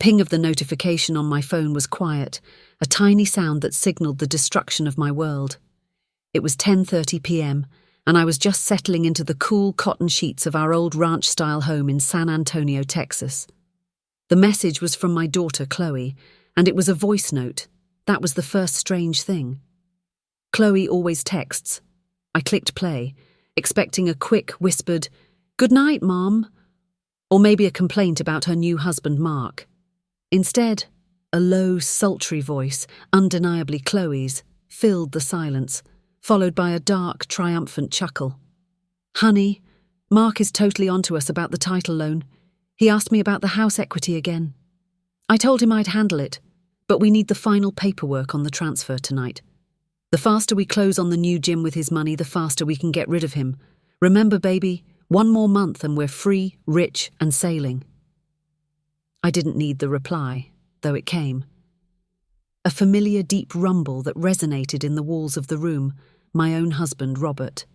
ping of the notification on my phone was quiet, a tiny sound that signaled the destruction of my world. It was 10:30 p.m., and I was just settling into the cool cotton sheets of our old ranch-style home in San Antonio, Texas. The message was from my daughter, Chloe, and it was a voice note. That was the first strange thing. Chloe always texts. I clicked play, expecting a quick, whispered, "Good night, Mom," or maybe a complaint about her new husband, Mark. Instead, a low, sultry voice, undeniably Chloe's, filled the silence, followed by a dark, triumphant chuckle. "Honey, Mark is totally onto us about the title loan. He asked me about the house equity again. I told him I'd handle it, but we need the final paperwork on the transfer tonight. The faster we close on the new gym with his money, the faster we can get rid of him. Remember, baby, 1 more month and we're free, rich, and sailing." I didn't need the reply, though it came. A familiar deep rumble that resonated in the walls of the room, my own husband, Robert.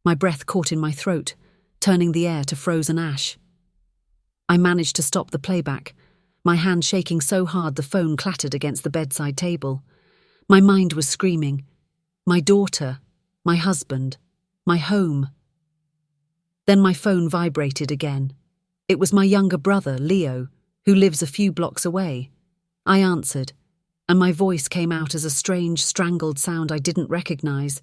My breath caught in my throat, turning the air to frozen ash. I managed to stop the playback, my hand shaking so hard the phone clattered against the bedside table. My mind was screaming, my daughter, my husband, my home. Then my phone vibrated again. It was my younger brother, Leo, who lives a few blocks away. I answered, and my voice came out as a strange, strangled sound I didn't recognize.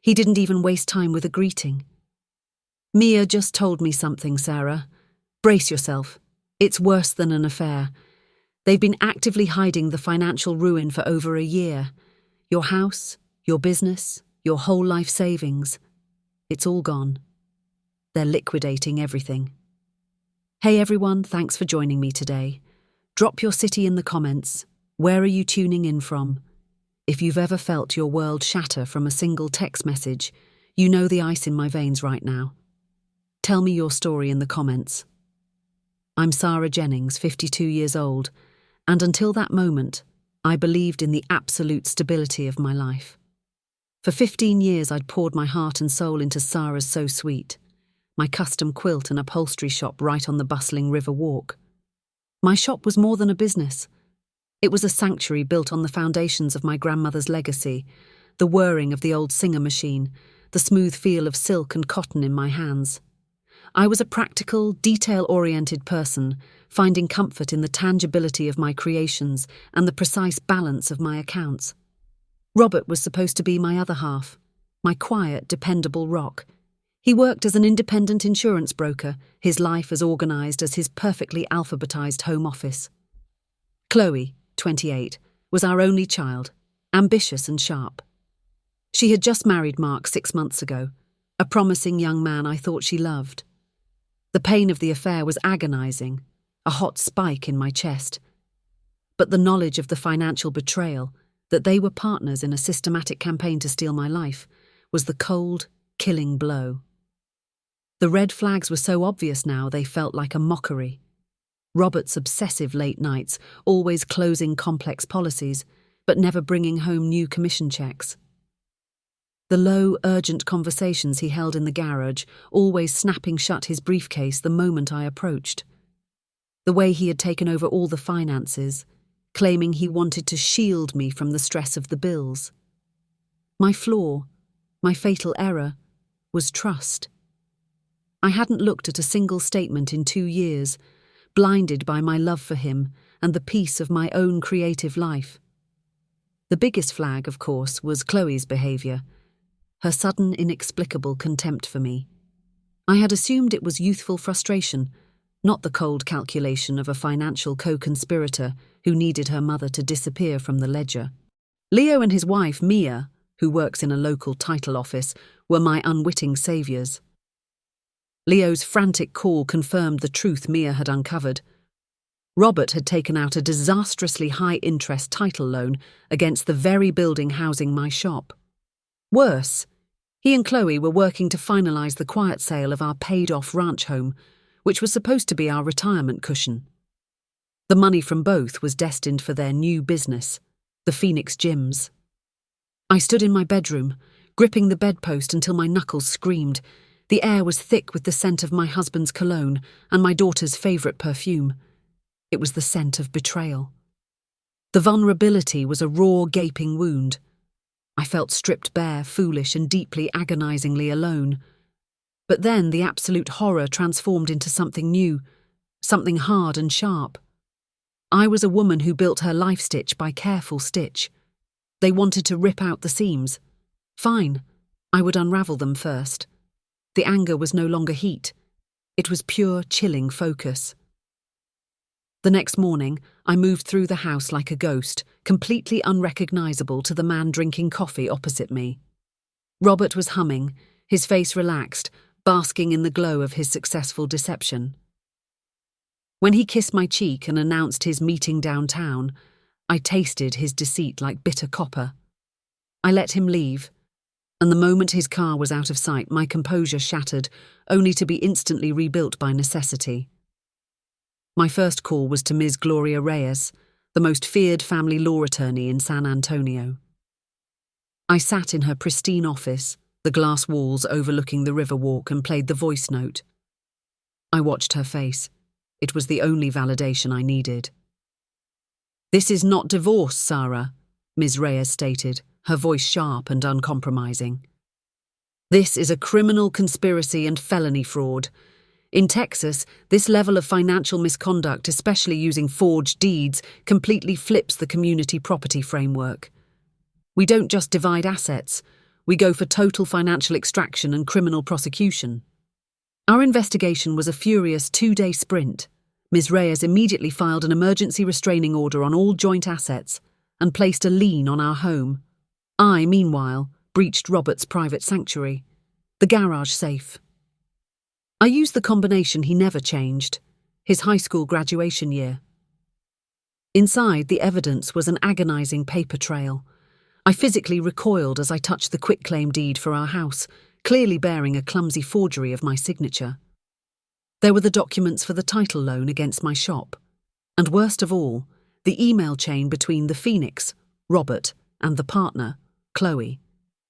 He didn't even waste time with a greeting. "Mia just told me something, Sarah. Brace yourself. It's worse than an affair. They've been actively hiding the financial ruin for over a year. Your house, your business, your whole life savings. It's all gone. They're liquidating everything." Hey everyone, thanks for joining me today. Drop your city in the comments. Where are you tuning in from? If you've ever felt your world shatter from a single text message, you know the ice in my veins right now. Tell me your story in the comments. I'm Sarah Jennings, 52 years old, and until that moment, I believed in the absolute stability of my life. For 15 years I'd poured my heart and soul into Sarah's So Sweet, my custom quilt and upholstery shop right on the bustling River Walk. My shop was more than a business. It was a sanctuary built on the foundations of my grandmother's legacy, the whirring of the old Singer machine, the smooth feel of silk and cotton in my hands. I was a practical, detail-oriented person, finding comfort in the tangibility of my creations and the precise balance of my accounts. Robert was supposed to be my other half, my quiet, dependable rock. He worked as an independent insurance broker, his life as organised as his perfectly alphabetized home office. Chloe, 28, was our only child, ambitious and sharp. She had just married Mark 6 months ago, a promising young man I thought she loved. The pain of the affair was agonizing, a hot spike in my chest. But the knowledge of the financial betrayal, that they were partners in a systematic campaign to steal my life, was the cold, killing blow. The red flags were so obvious now they felt like a mockery. Robert's obsessive late nights, always closing complex policies, but never bringing home new commission checks. The low, urgent conversations he held in the garage, always snapping shut his briefcase the moment I approached. The way he had taken over all the finances, claiming he wanted to shield me from the stress of the bills. My flaw, my fatal error, was trust. I hadn't looked at a single statement in 2 years, blinded by my love for him and the peace of my own creative life. The biggest flag, of course, was Chloe's behaviour, her sudden, inexplicable contempt for me. I had assumed it was youthful frustration, not the cold calculation of a financial co-conspirator who needed her mother to disappear from the ledger. Leo and his wife, Mia, who works in a local title office, were my unwitting saviours. Leo's frantic call confirmed the truth Mia had uncovered. Robert had taken out a disastrously high-interest title loan against the very building housing my shop. Worse, he and Chloe were working to finalise the quiet sale of our paid-off ranch home, which was supposed to be our retirement cushion. The money from both was destined for their new business, the Phoenix Gyms. I stood in my bedroom, gripping the bedpost until my knuckles screamed. The air was thick with the scent of my husband's cologne and my daughter's favourite perfume. It was the scent of betrayal. The vulnerability was a raw, gaping wound. I felt stripped bare, foolish, and deeply agonizingly alone. But then the absolute horror transformed into something new, something hard and sharp. I was a woman who built her life stitch by careful stitch. They wanted to rip out the seams. Fine, I would unravel them first. The anger was no longer heat. It was pure, chilling focus. The next morning, I moved through the house like a ghost, completely unrecognizable to the man drinking coffee opposite me. Robert was humming, his face relaxed, basking in the glow of his successful deception. When he kissed my cheek and announced his meeting downtown, I tasted his deceit like bitter copper. I let him leave, and the moment his car was out of sight, my composure shattered, only to be instantly rebuilt by necessity. My first call was to Ms. Gloria Reyes, the most feared family law attorney in San Antonio. I sat in her pristine office, the glass walls overlooking the Riverwalk, and played the voice note. I watched her face. It was the only validation I needed. "This is not divorce, Sarah," Ms. Reyes stated, her voice sharp and uncompromising. "This is a criminal conspiracy and felony fraud. In Texas, this level of financial misconduct, especially using forged deeds, completely flips the community property framework. We don't just divide assets, we go for total financial extraction and criminal prosecution." Our investigation was a furious 2-day sprint. Ms. Reyes immediately filed an emergency restraining order on all joint assets and placed a lien on our home. I, meanwhile, breached Robert's private sanctuary, the garage safe. I used the combination he never changed, his high school graduation year. Inside, the evidence was an agonizing paper trail. I physically recoiled as I touched the quitclaim deed for our house, clearly bearing a clumsy forgery of my signature. There were the documents for the title loan against my shop. And worst of all, the email chain between the Phoenix, Robert, and the partner, Chloe,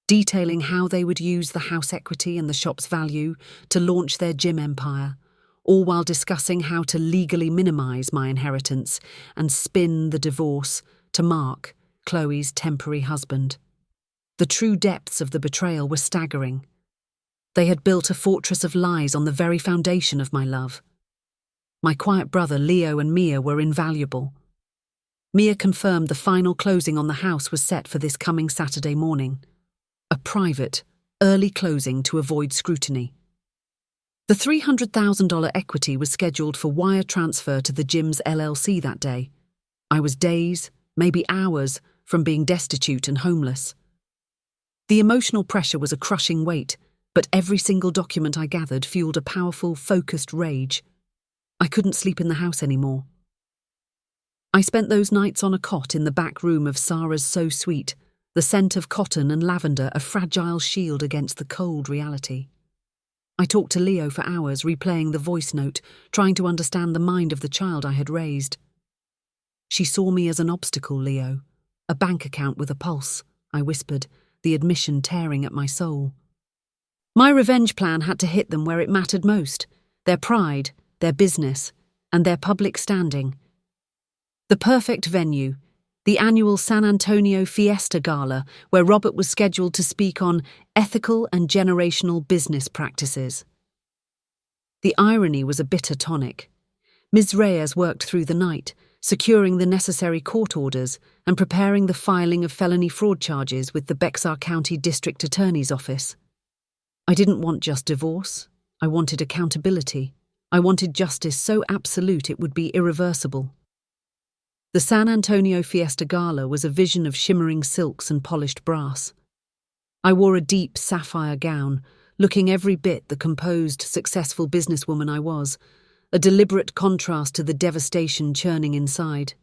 detailing how they would use the house equity and the shop's value to launch their gym empire, all while discussing how to legally minimize my inheritance and spin the divorce to Mark, Chloe's temporary husband. The true depths of the betrayal were staggering. They had built a fortress of lies on the very foundation of my love. My quiet brother Leo and Mia were invaluable. Mia confirmed the final closing on the house was set for this coming Saturday morning. A private, early closing to avoid scrutiny. The $300,000 equity was scheduled for wire transfer to the gym's LLC that day. I was days, maybe hours, from being destitute and homeless. The emotional pressure was a crushing weight, but every single document I gathered fueled a powerful, focused rage. I couldn't sleep in the house anymore. I spent those nights on a cot in the back room of Sarah's So Sweet, the scent of cotton and lavender a fragile shield against the cold reality. I talked to Leo for hours, replaying the voice note, trying to understand the mind of the child I had raised. "She saw me as an obstacle, Leo. A bank account with a pulse," I whispered, the admission tearing at my soul. My revenge plan had to hit them where it mattered most: their pride, their business, and their public standing. The perfect venue, the annual San Antonio Fiesta Gala, where Robert was scheduled to speak on ethical and generational business practices. The irony was a bitter tonic. Ms. Reyes worked through the night, securing the necessary court orders and preparing the filing of felony fraud charges with the Bexar County District Attorney's Office. I didn't want just divorce. I wanted accountability. I wanted justice so absolute it would be irreversible. The San Antonio Fiesta Gala was a vision of shimmering silks and polished brass. I wore a deep sapphire gown, looking every bit the composed, successful businesswoman I was, a deliberate contrast to the devastation churning inside.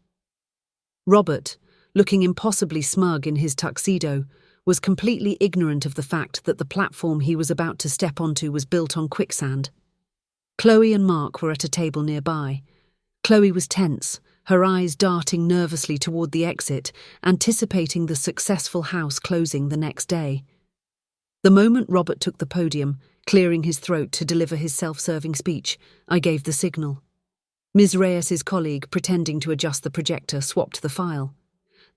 Robert, looking impossibly smug in his tuxedo, was completely ignorant of the fact that the platform he was about to step onto was built on quicksand. Chloe and Mark were at a table nearby. Chloe was tense, her eyes darting nervously toward the exit, anticipating the successful house closing the next day. The moment Robert took the podium, clearing his throat to deliver his self-serving speech, I gave the signal. Ms. Reyes's colleague, pretending to adjust the projector, swapped the file.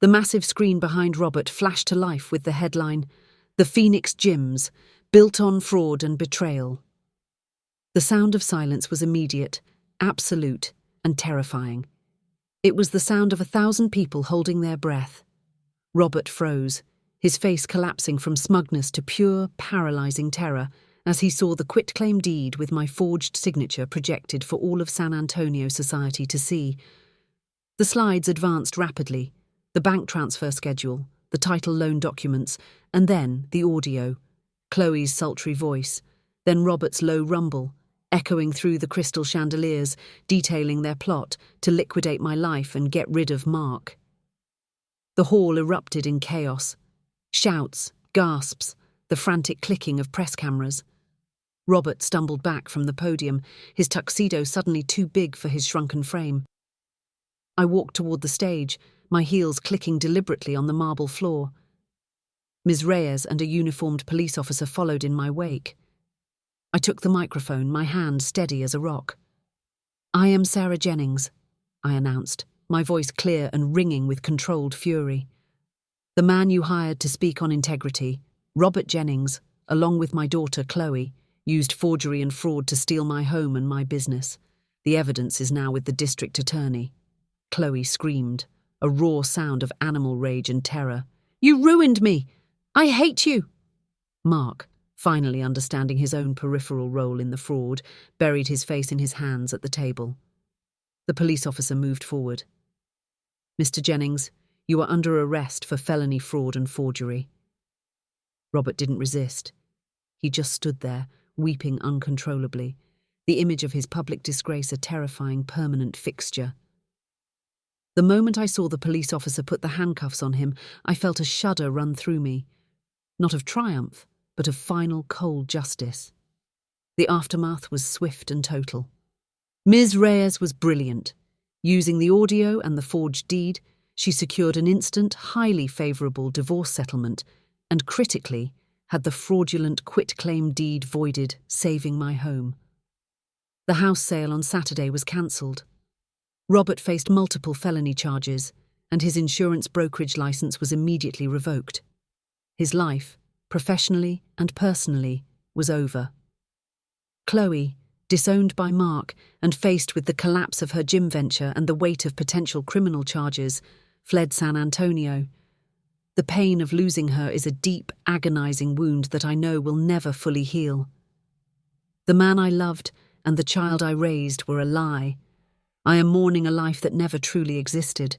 The massive screen behind Robert flashed to life with the headline, "The Phoenix Gyms, Built on Fraud and Betrayal." The sound of silence was immediate, absolute, and terrifying. It was the sound of 1,000 people holding their breath. Robert froze, his face collapsing from smugness to pure, paralyzing terror as he saw the quitclaim deed with my forged signature projected for all of San Antonio society to see. The slides advanced rapidly, the bank transfer schedule, the title loan documents, and then the audio, Chloe's sultry voice, then Robert's low rumble, echoing through the crystal chandeliers, detailing their plot to liquidate my life and get rid of Mark. The hall erupted in chaos. Shouts, gasps, the frantic clicking of press cameras. Robert stumbled back from the podium, his tuxedo suddenly too big for his shrunken frame. I walked toward the stage, my heels clicking deliberately on the marble floor. Ms. Reyes and a uniformed police officer followed in my wake. I took the microphone, my hand steady as a rock. "I am Sarah Jennings," I announced, my voice clear and ringing with controlled fury. "The man you hired to speak on integrity, Robert Jennings, along with my daughter Chloe, used forgery and fraud to steal my home and my business. The evidence is now with the district attorney." Chloe screamed, a raw sound of animal rage and terror. "You ruined me! I hate you!" Mark, finally understanding his own peripheral role in the fraud, buried his face in his hands at the table. The police officer moved forward. "Mr. Jennings, you are under arrest for felony fraud and forgery." Robert didn't resist. He just stood there, weeping uncontrollably, the image of his public disgrace a terrifying permanent fixture. The moment I saw the police officer put the handcuffs on him, I felt a shudder run through me. Not of triumph, but of final cold justice. The aftermath was swift and total. Ms. Reyes was brilliant. Using the audio and the forged deed, she secured an instant, highly favourable divorce settlement and, critically, had the fraudulent quitclaim deed voided, saving my home. The house sale on Saturday was cancelled. Robert faced multiple felony charges, and his insurance brokerage licence was immediately revoked. His life, professionally and personally, was over. Chloe, disowned by Mark and faced with the collapse of her gym venture and the weight of potential criminal charges, fled San Antonio. The pain of losing her is a deep, agonizing wound that I know will never fully heal. The man I loved and the child I raised were a lie. I am mourning a life that never truly existed.